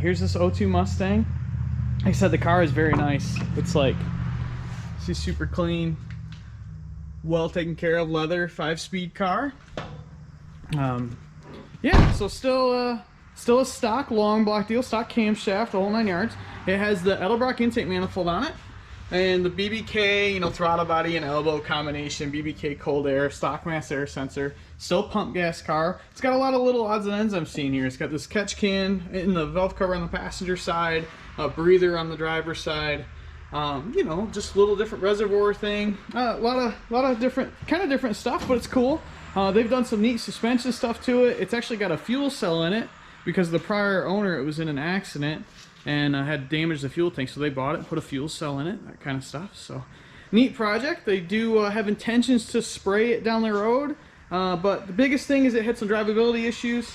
here's this '02 Mustang. Like I said, the car is very nice. It's like, see, super clean, well taken care of, leather, 5-speed car. Yeah, so still a stock long block deal, stock camshaft, the whole 9 yards. It has the Edelbrock intake manifold on it, and the BBK, you know, throttle body and elbow combination, BBK cold air, stock mass air sensor. Still pump gas car. It's got a lot of little odds and ends I'm seeing here. It's got this catch can in the valve cover on the passenger side, a breather on the driver's side. You know, just a little different reservoir thing. A lot of different stuff, but it's cool. They've done some neat suspension stuff to it. It's actually got a fuel cell in it because the prior owner, it was in an accident and had damaged the fuel tank, so they bought it and put a fuel cell in it, that kind of stuff. So neat project. They do have intentions to spray it down the road, but the biggest thing is it had some drivability issues.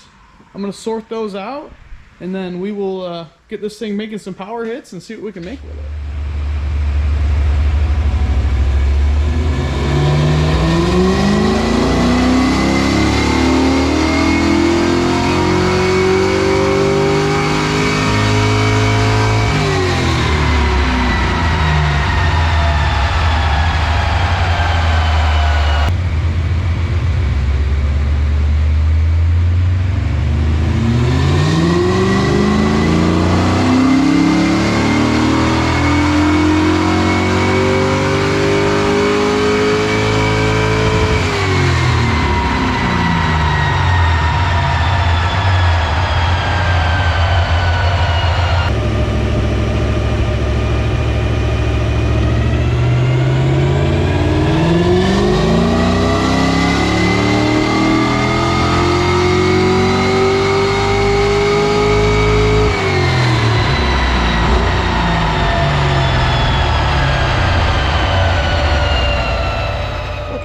I'm going to sort those out, and then we will get this thing making some power hits and see what we can make with it.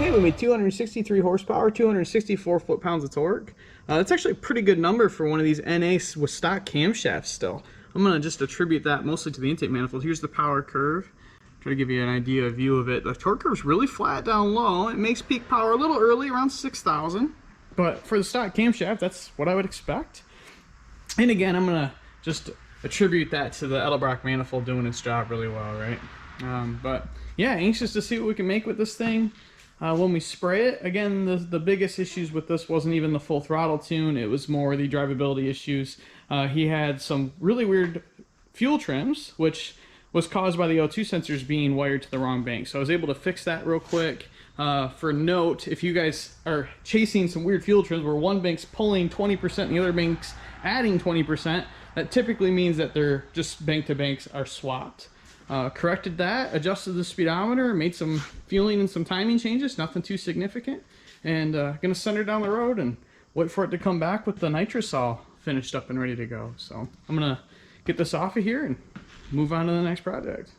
We made 263 horsepower, 264 foot-pounds of torque. That's actually a pretty good number for one of these NA with stock camshafts still. I'm going to just attribute that mostly to the intake manifold. Here's the power curve. Try to give you an idea, a view of it. The torque curve is really flat down low. It makes peak power a little early, around 6,000. But for the stock camshaft, that's what I would expect. And again, I'm going to just attribute that to the Edelbrock manifold doing its job really well, right? But yeah, anxious to see what we can make with this thing. When we spray it, again, the biggest issues with this wasn't even the full throttle tune. It was more the drivability issues. He had some really weird fuel trims, which was caused by the O2 sensors being wired to the wrong bank. So I was able to fix that real quick. For note, if you guys are chasing some weird fuel trims where one bank's pulling 20% and the other bank's adding 20%, that typically means that they're just bank-to-banks are swapped. Corrected that, adjusted the speedometer, made some fueling and some timing changes, nothing too significant. And gonna send her down the road and wait for it to come back with the nitrous all finished up and ready to go. So I'm gonna get this off of here and move on to the next project.